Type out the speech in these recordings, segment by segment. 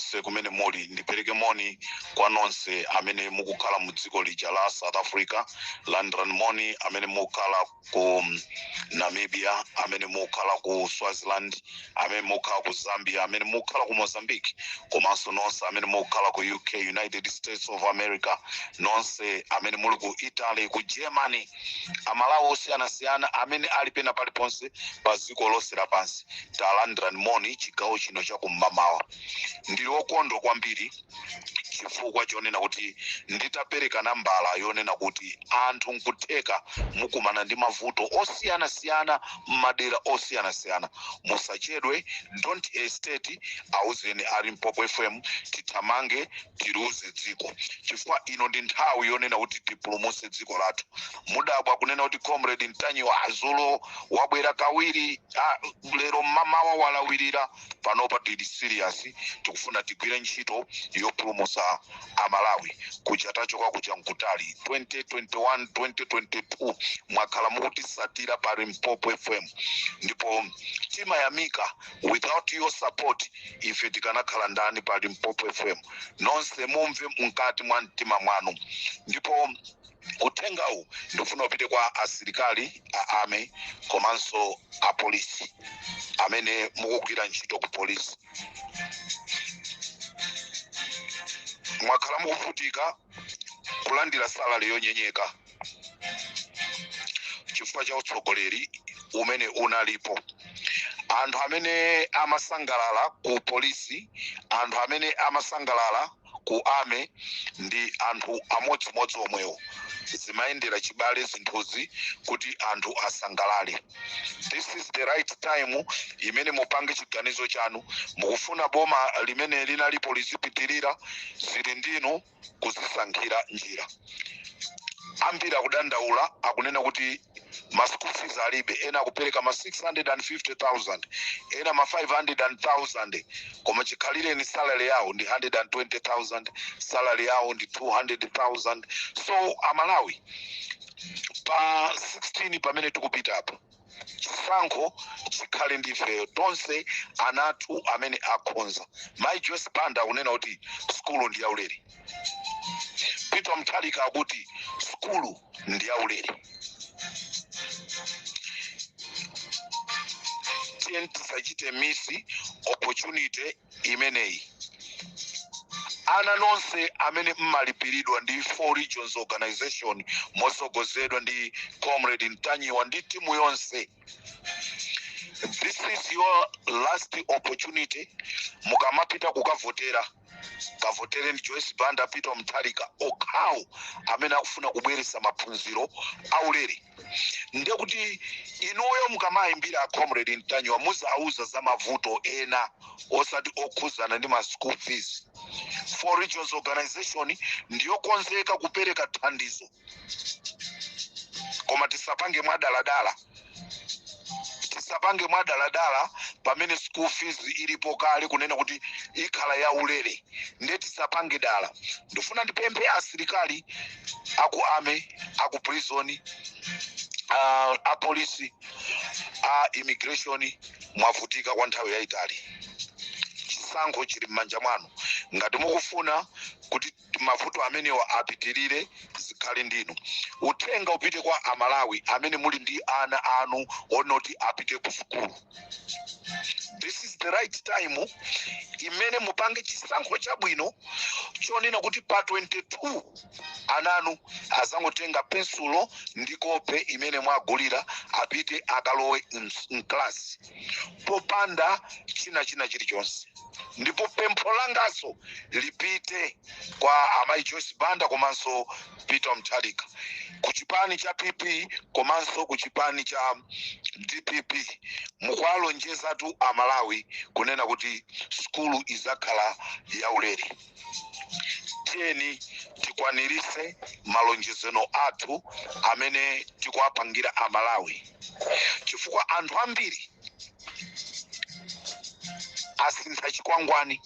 konse kumene muli ndipereke moni kwa nonse amene mukukhala mu dziko lija la South Africa, London moni amene mukukhala ku Namibia, amene mukukhala ku Swaziland, amene mukukhala ku Zambia, amene mukukhala ku Mozambique, komanso nonse amene mukukhala ku UK, United States of America, nonse amene muli ku Italy, ku Germany, amalawi osiyanasiyana amene ali pena paliponse pa dziko lonse lapansi. Talandira moni chigawo chino chakum'mawa. Ndili wokondwa kwambiri chifukwa chonena kuti nditapereka nambala yonena kuti anthu nkutheka mukumana ndi mavuto osiyanasiyana m'madera osiyanasiyana. Musachedwe, don't hesitate, auzeni ali Mphepo FM, tithamange tiluze dziko, chifukwa ino ndi nthawi yonena kuti tipulumutse dziko lathu. Mudabwa kunena kuti Comrade Ntanyiwa Azulu wabwera kawiri, lero mamawa walawirira. Panopa tili serious, tikufuna tigwire ntchito yopulumutsa amalawi kuja tachoka kuja nkutali 2021 2022 mwakhala mukutisatira pali Mphepo FM, ndipo timayamika. Without your support ife tikanakhala ndani pali Mphepo FM. Nonse mumve mkati mwa mtima mwanu. Ndipo uthengawu ndifuna upite kwa asilikali a ame komanso a polisi amene mukugwira ntchito ku polisi. Mwakhala mukuvutika kulandira salary yonyenyeka chifukwa cha utsogoleri umene unalipo. Anthu amene amasangalala ku polisi, anthu amene amasangalala ku ame ndi anthu amodzimodzi omwewo. Zimayendera chibale zinthuzi kuti anthu asangalale. This is the right time imene mupange chiganizo chanu. Mukufuna boma limene linalipo lizipitirira, zili ndinu kuzisankhira njira. Ambiri akudandaula akunena kuti ma school fees alibe, ena akupereka ma 650,000, ena ma 500,000, koma chikhalire ni salary yawo ndi 120,000, salary yawo ndi 200,000. So amalawi pa 16 pamene tikupita apa, chisankho chikhale ndife tonse anathu amene akhonza. Mai Joyce Banda unena kuti skulu ndi yaulere. Peter Mutharika akuti skulu ndi yaulere. Tisachite misi opportunity imeneyi. Ana nonse amene mmalipiridwa ndi 4 Regions Organization mosogozedwa ndi Comrade Ntanyiwa ndi timu yonse. This is your last opportunity. Mukamapita kukavotera, kavotere ndi Joyce Banda, Peter Mutharika okhawo amene akufuna kubweretsa maphunziro aulere. Ndiye kuti inuyo mukamayimbira Comrade Ntanyiwa muzauza za mavuto ena osati okhuzana ndi ma school fees. 4 Regions Organization ndiyo konzeka kupereka thandizo, koma tisapange mwadaladala. Tisapange mwadaladala pamene school fees ilipo kale kunena kuti ikhala ya ulere. Ndiye tisapange dala. Ndifuna ndipemphe asilikali aku ame, aku prison, a polisi, a immigration, mwavutika kwa nthawi yayitali. Chisankho chili m'manja mwanu. Ngati mukufuna kuti mavuto amenewa apitirire, zikhale ndinu. Uthenga upite kwa amalawi amene muli ndi ana anu onoti apite ku sukulu. This is the right time imene mupange chisankho chabwino chonena kuti pa 22 ananu azangotenga pensulo ndi kope imene mwagulira apite akalowe mklasi popanda china chilichonse. Ndipo pempho langaso lipite kwa Amai Joyce Banda komanso Peter Mutharika kuchipani cha PP komanso kuchipani cha DPP. Mukwalonjeza tu amalawi kunena kuti skulu izakhala yaulere. Tiyeni tikwanirise malonjezano athu amene tikuwapangira amalawi, chifukwa anthu ambiri asintha chikwangwani.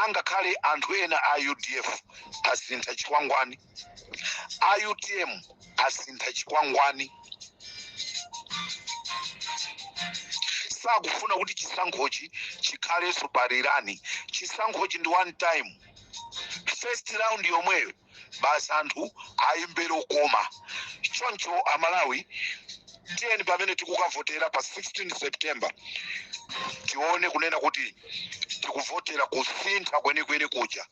Angakhale anthu ena a UDF asintha chikwangwani, a UTM asintha chikwangwani. Sakufuna kuti chisankhochi chikhale suparirani chisankho chindi one time. First round yomweyo basi anthu ayimbere okoma. Choncho Amalawi tiyeni pamene tikukavotera pa 16 September tione kunena kuti tikuvotera kusintha kwenikweni kuja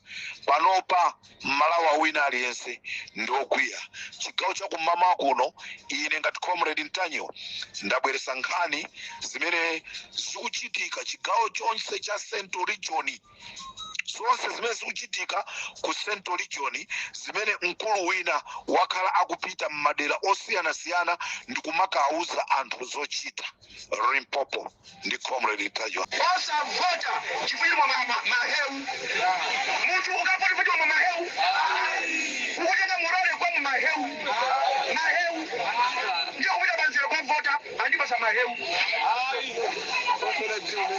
panopa Malawi wina aliyense ndokwiya. Chigawo chakum'mawa kuno ine ngati Comrade Ntanyiwa ndabweresa nkhani zimene zikuchitika chigawo chonse cha Central Region. Zonse zimene zikuchitika ku Central Region zimene mkulu wina wakhala akupita m'madera osiyanasiyana ndi kumakauza anthu zochita. Limpopo ndi Comrade Ntanyiwa. Osavota chifukwa maheu munthu ukapoti kuti mwa maheu ukutenga murole kwa maheu ndio kupita banzira kwa vota andipasa maheu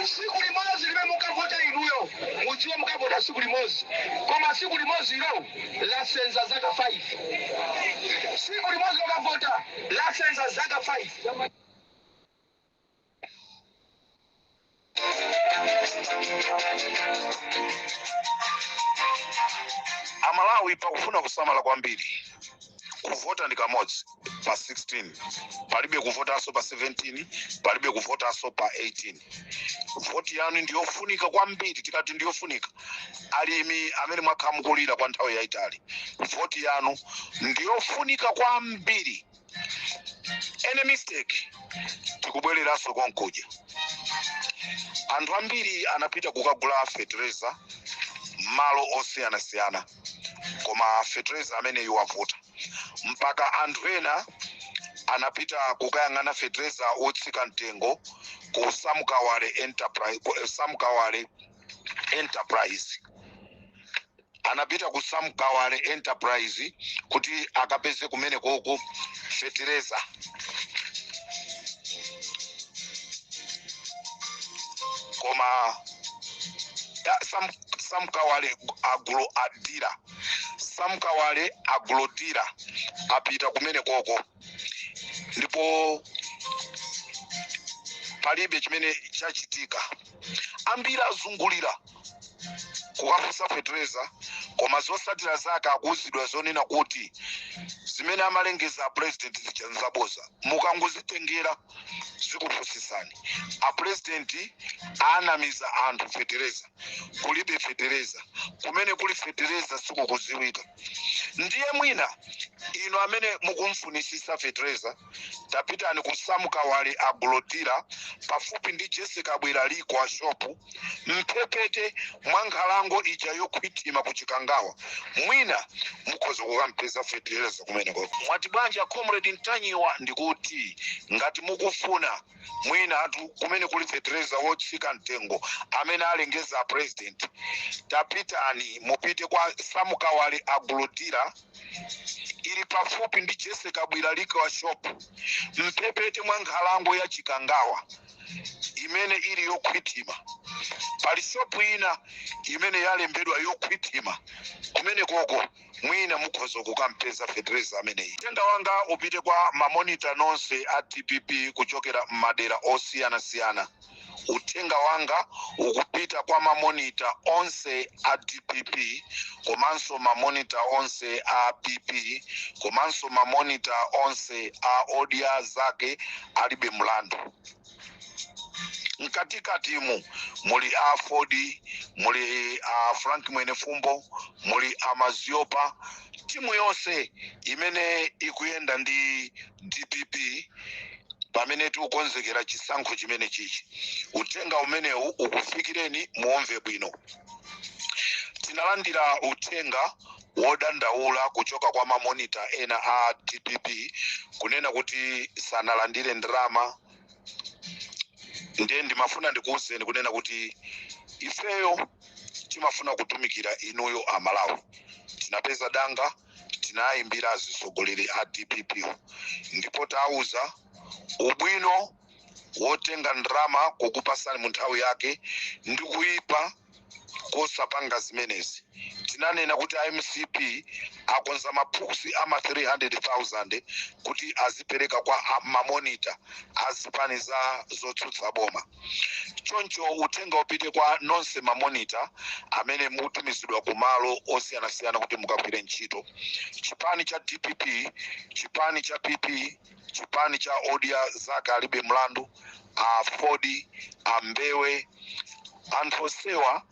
siku limozi limene mukavota inuyo mudziwe mukavota siku limozi koma siku limozi ilo lasenza zaka 5 siku limozi mukavota lasenza zaka 5. Amalawi pakufuna kusamala kwambiri. Kuvota ndi kamodzi pa 16, palibe kuvotanso pa 17, palibe kuvotanso pa 18. Voti yanu ndiyofunika kwambiri. Tikati ndiyofunika, alimi amene mwakhamukulira kwa nthawi yayitali, voti yanu ndiyofunika kwambiri. Any mistake tikubwereranso konkuja. Anthu ambiri anapita kukagula fertilizer malo osiyanasiyana, koma fertilizer amene iwavota. Mpaka anthu ena anapita kukayang'ana fertilizer otsika mtengo ku Samkawale Enterprise. Anapita ku Samkawale Enterprise kuti akapeze kumene koko fertilizer. Koma Samkawale Agrodira apita kumene koko ndipo palibe chimene chachitika. Ambiri azungulira kukafusa fertilizer, koma zosatira zake akuuzidwa zonena kuti zimene amalengeza a president zichanzaboza. Mukangozitengera zikufusisani. A president anamiza anthu fertilizer, kulibe fertilizer. Kumene kuli fertilizer sikukuziwika. Ndiye mwina ino amene mukumfunisisa fertilizer, tapitani ku Samkawale Agrodira pafupi ndi Jessica Bweraliko shopu mphepete mwa nkhalango ija yokhwitima ku Chikangawa. Mwina mukhoza kukampeza fertilizer kumene koko. Mwati banja Comrade Ntanyiwa ndikuti ngati mukufuna mwina anthu kumene kuli fertilizer wotsika mtengo amene alengeza president, tapitani mupite kwa Samkawale Agrodira ili pafupi ndi Jessica Bweraliko shop mphepete mwa nkhalango ya Chikangawa imene ili yokhwitima. Pali shopu ina imene yalembedwa yokhwitima kumene koko mwina mukhoza kukampeza fertilizer ameneyi. Uthenga wanga upite kwa mamonita nonse a DPP kuchokera m'madera osiyanasiyana. Uthenga wanga ukupita kwa mamonita onse a DPP, komanso mamonita onse a PP, komanso mamonita onse a odia zake alibe mlandu. Mkatikatimu muli a Fodi, muli a Frank Mwenefumbo, muli a Maziopa, timu yonse imene ikuyenda ndi DPP pamene tikukonzekera chisankho chimene chichi. Uthenga umenewu ukufikireni muomve bwino. Tinalandira uthenga wodandaula kuchoka kwa mamonita ena a DPP kunena kuti sanalandire ndalama. Ndiye ndimafuna ndikuwuzeni kunena kuti ifeyo timafuna kutumikira inuyo Amalawi. Tinapeza danga, tinayimbira azisogoleri a DPP ndipo tauza ubwino wotenga ndalama kukupasani mu nthawi yake ndi kuipa kosapanga zimenezi. Tinanena kuti MCP akonza maphukusi ama 300,000 kuti azipereka kwa mamonita azipani za zotsutsa boma. Choncho utenga upite kwa nonse mamonita amene mutumizidwa kumalo osiyanasiyana kuti mukagwire ntchito. Chipani cha DPP, chipani cha PP, chipani cha Odia zake alibe mlandu, Ford, Mbewe, anthu osewa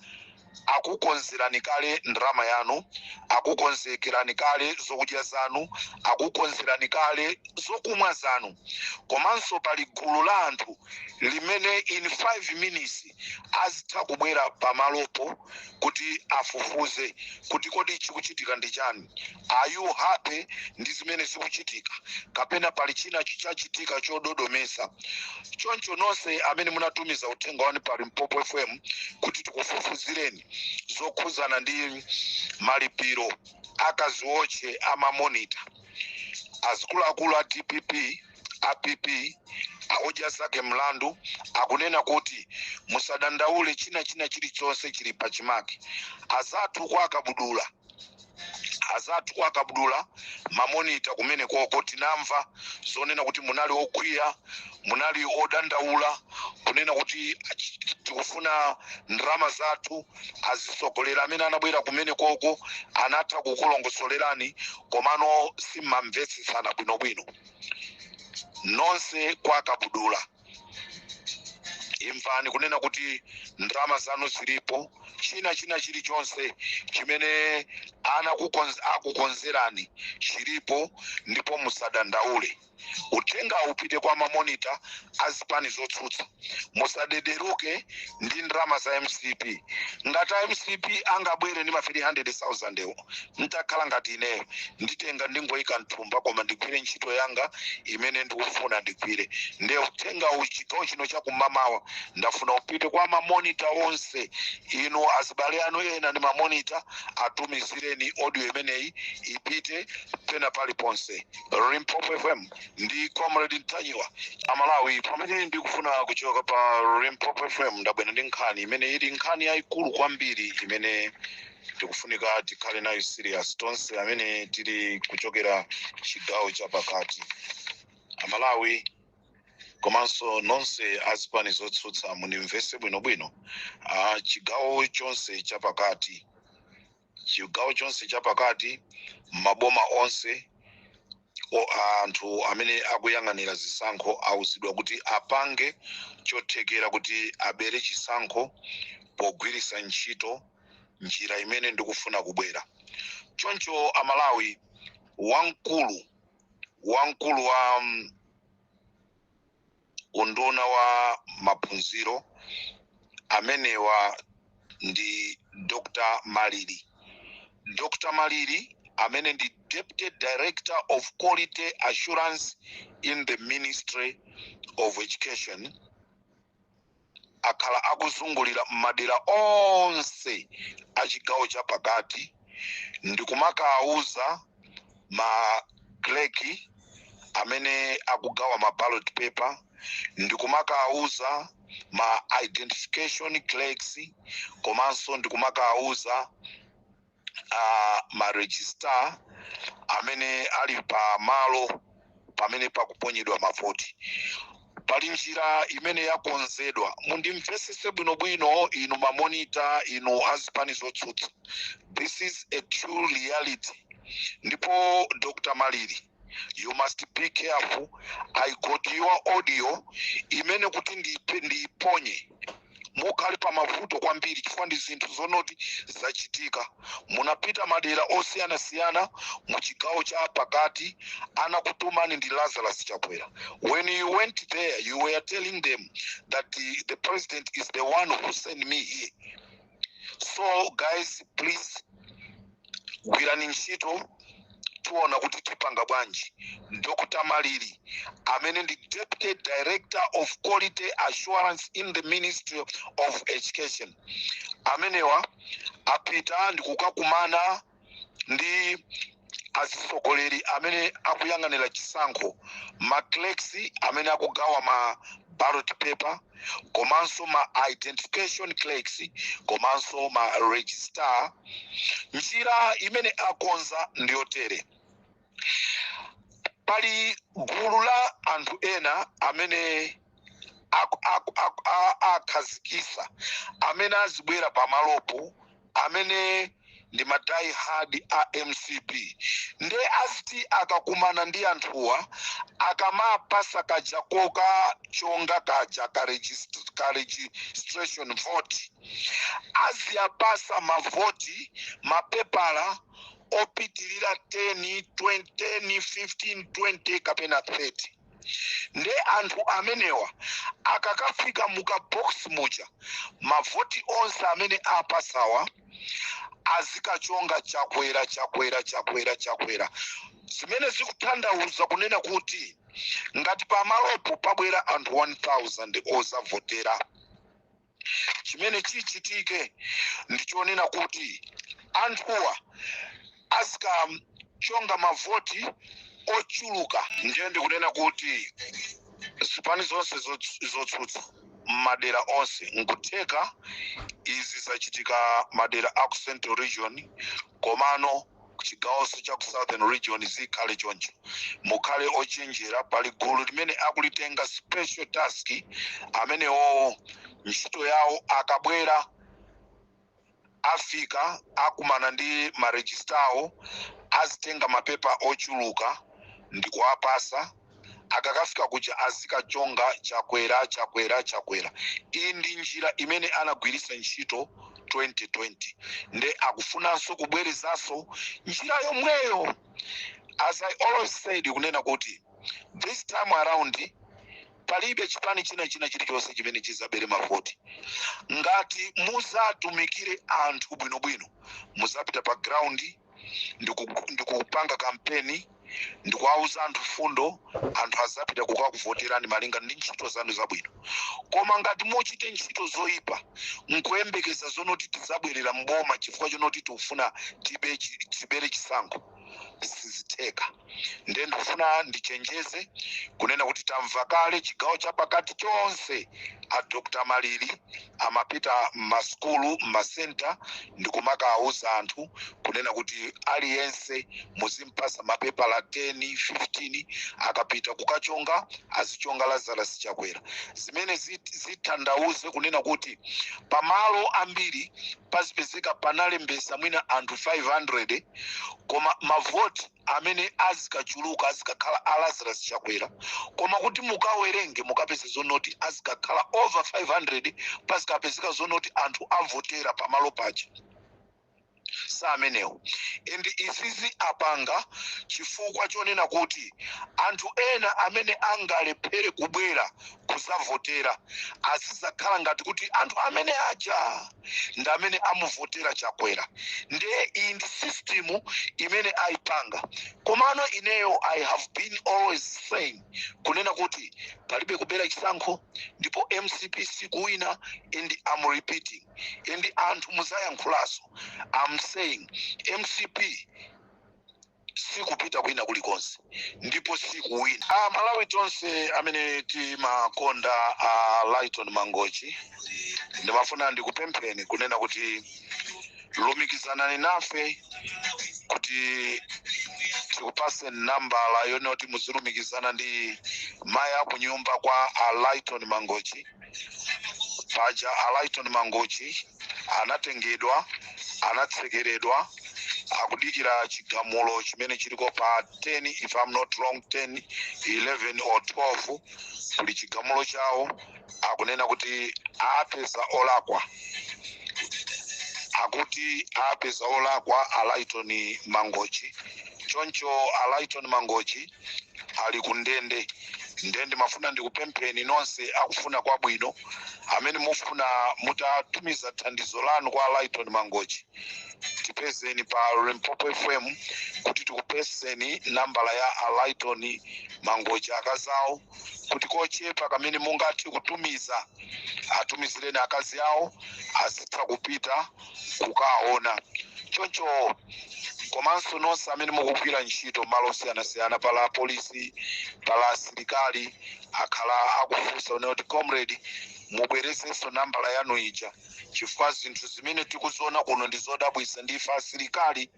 akukonzerani kale ndrama yanu, akukonzerani kale zokudya zanu, akukonzerani kale zokumwa zanu. Komanso pali gulu la anthu limene in 5 minutes azitha kubwera pamalopo kuti afufuze kuti kodi chikuchitika ndi chani. Are you happy ndi zimene zikuchitika? Kapena pali china chachitika chododomesa? Choncho nonse amene munatumiza uthenga wanu pa Limpopo FM kuti tikufufuzireni zokhuzana ndi malipiro akaziwoche amamonita, azikuluakulu a DPP, APP, Odia zake mlandu akunena kuti musadandaule china chilichonse chili pachimake. Azathu kwa akabudula mamonita kumene koko tinamva zonena kuti munali okwiya, munali odandaula, kunena kuti tikufuna ndrama zathu azisogolera. Amene anabwera kumene koko anatha kukulongosolerani komano simmamvetsetsana bwinobwino. Nonse kwa akabudula imvani kunena kuti ndrama zanu zilipo, china chilichonse chimene akukonzerani chilipo, ndipo musadandaule. Utenga upite kwa mamonita azipani zotsutsa, musadederuke ndi ndrama za MCP. Ngati MCP angabwere ndi ma 300,000 ewo, ntakhala ngati ineyo nditenga ndingoyika mthumba koma ndigwire ntchito yanga imene ndikufuna ndigwire. Nde utenga chigawo chino chakumamawa ndafuna upite kwa mamonita onse. Inu azibale anu ena ndi mamonita atumizireni audio imeneyi ipite pena paliponse. Limpopo FM ndi Comrade Ntanyiwa Amalawi. Pamene ndikufuna kuchoka pa Limpopo FM ndabwera ndi nkhani imene ili nkhani yayikulu kwambiri imene tikufunika tikhale nayo serious tonse amene tili kuchokera chigawo chapakati. Amalawi komanso nonse azipani zotsutsa munimvese bwinobwino. Chigawo chonse chapakati, maboma onse anthu amene akuyang'anira zisankho awuzidwa kuti apange chothekera kuti abere chisankho pogwirisa ntchito njira imene ndikufuna kubwera. Choncho Amalawi, wamkulu wa unduna wa maphunziro amenewa ndi Dr. Maliri. Dr. Maliri amene ndi Deputy Director of Quality Assurance in the Ministry of Education akhala akuzungulira madera onse achigawo chapakati ndikumakauza ma clerk amene akugawa ma ballot paper, ndikumakauza ma identification clerks, komanso ndikumakauza ma register amene ali pa malo pamene pakuponyedwa mavoti. Pali njira imene yakonzedwa, mundimvesese bwinobwino inu mamonita, inu azipani zotsutsa. This is a true reality. Ndipo Dr. Maliri, you must be careful. I got your audio imene kuti ndiponye mukhali pa mavuto kwambiri chifukwa ndi zinthu zonoti zachitika. Munapita madera osiyanasiyana mu chigawo cha pakati, anakutumani ndi Lazarus Chakwera. When you went there, you were telling them that the president is the one who sent me here. So guys, please, gwirani ntchito tuona kuti tipanga bwanji. Dr. Maliri amene ndi Deputy Director of Quality Assurance in the Ministry of Education, amenewa apita ndikukakumana ndi azisogoleri amene akuyang'anira chisankho, ma clerks amene akugawa ma ballot paper komanso ma identification clerks komanso ma registrar. Njira imene akonza ndiyotere: pali gulu la anthu ena amene akhazikisa amene azibwera pamalopo amene ndi ma die hard a MCP nde aziti akakumana ndi anthuwa akamapasa kaja koka chonga kaja ka registration vote aziyapasa mavoti mapepala opitirira 10, 20, 15, 20 kapena 30. Nde anthu amenewa akakafika muka box muja mavoti onse amene apasawa azikachonga chakwera zimene zikutanthauza kunena kuti ngati pamalopo pabwera anthu 1000 ozavotera, chimene chichitike ndichonena kuti anthuwa azikachonga mavoti ochuluka. Ndiye ndikunena kuti zipani zonse zotsutsa madera onse nkutheka izi zachitika madera aku Central Region komano chigawo cha ku Southern Region zikhale choncho. Mukhale ochenjera, pali gulu limene akulitenga special task amene ntchito yawo akabwera afika akumana ndi maregistrawo azitenga mapepa ochuluka ndi kuwapasa, akakafika kuja azikachonga chakwera. Iyi ndi njira imene anagwiritsa ntchito 2020 nde akufunanso kubwerezanso njira yomweyo. As I always said, kunena kuti this time around palibe chipani china chilichonse chimene chizabere mavoti. Ngati muzatumikire anthu bwinobwino, muzapita pa ground ndikupanga kampeni ndikuwauza anthu fundo, anthu azapita kukakuvoterani malinga ndi ntchito zanu zabwino. Koma ngati muchite ntchito zoyipa nkuyembekeza zonoti tizabwerera mboma chifukwa chonoti tikufuna tibere chisankho, sizitheka. Nde ndikufuna ndichenjeze kunena kuti tamva kale chigawo chapakati chonse a Dr. Malili amapita m'masukulu m'masenta ndikumakawuza anthu kunena kuti aliyense muzimpasa mapepa la 10, 15 akapita kukachonga azichonga Lazarus Chakwera. Zimene zithandauze kunena kuti pamalo ambiri pazipezeka panalembesa mwina anthu 500 koma mavoti amene azikachuluka azikakhala a Lazarus Chakwera, koma kuti mukawerenge mukapeza zonoti azikakhala over 500 pazikapezeka zonoti anthu avotera pamalo paja samenewo. And izizi apanga chifukwa chonena kuti anthu ena amene angalephere kubwera kuzavotera azizakhala ngati kuti anthu amene aja ndi amene amuvotera Chakwera. Ndiye iyi ndi system imene ayipanga. Komano ineyo I have been always saying kunena kuti palibe kubera chisankho ndipo MCP sikuwina, and I'm repeating, and anthu muzayankhulaso, I'm saying MCP sikupita kwina kulikonse ndipo sikuwina. Malawi tonse amene timakonda Lighton Mangochi ndimafuna ndikupempheni kunena kuti lumikizanani nafe kuti tikupase nambala yonoti muzilumikizana ndi maya kunyumba kwa Lighton Mangochi. Paja Lighton Mangochi anatengedwa, anatsekeredwa, akudikira chigamulo chimene chiliko pa 10, if I'm not wrong, 10, 11 or 12 kuli chigamulo chawo akunena kuti apeza olakwa, akuti apeza olakwa Lighton Mangochi. Choncho Lighton Mangochi ali kundende. Ndende mafuna ndikupempheni nonse akufuna kwabwino amene mufuna mutatumiza thandizo lanu kwa Lighton Mangochi. Tipezeni pa Limpopo FM kuti tikupeseni nambala ya Lighton Mangochi akazawo kuti kochepa kamene mungati kutumiza atumizireni akazi awo azitha kupita kukaona. Choncho komanso nonse amene mukugwira ntchito malo osiyanasiyana pala polisi pala asilikali akhala akufunsa une kuti comrade mubwerezenso nambala yanu ija chifukwa zinthu zimene tikuziona kuno ndi zodabwitsa ndife asilikali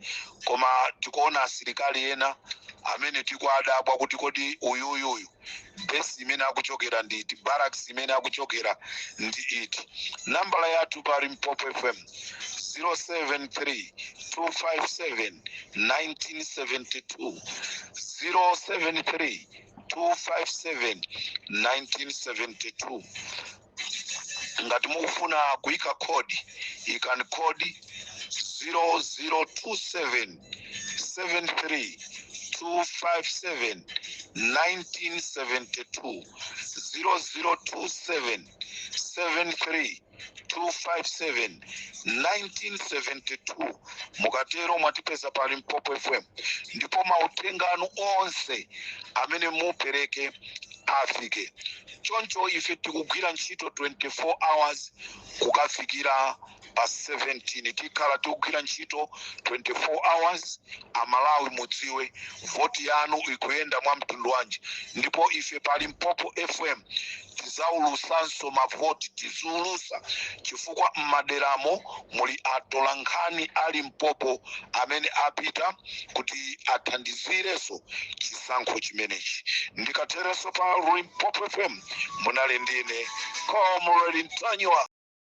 koma tikuona asilikali ena amene tikuadabwa kuti kodi uyuyuyu besi imene akuchokera nditi barracks imene akuchokera ndi iti. Nambala yathu pa Limpopo FM 073 257 1972 073 257 1972. ngati mukufuna kuyika kodi ikani kodi 0027 73 257 1972 0027 73 257 1972. mukatero mwatipeza pa Limpopo FM ndipo mauthenga anu onse amene mupereke afike. Choncho ife tikugwira ntchito 24 hours kukafikira pa 17 tikhala tikugwira ntchito 24 hours. Amalawi mudziwe voti yanu ikuyenda mwa mtundu wanji, ndipo ife pa Limpopo FM tizaulusanso mavoti tiziulusa chifukwa mmaderamo muli atolankhani a Limpopo amene apita kuti athandizireso chisankho chimenechi. Ndikatereso pa Limpopo FM munali ndine Comrade Mtanywa.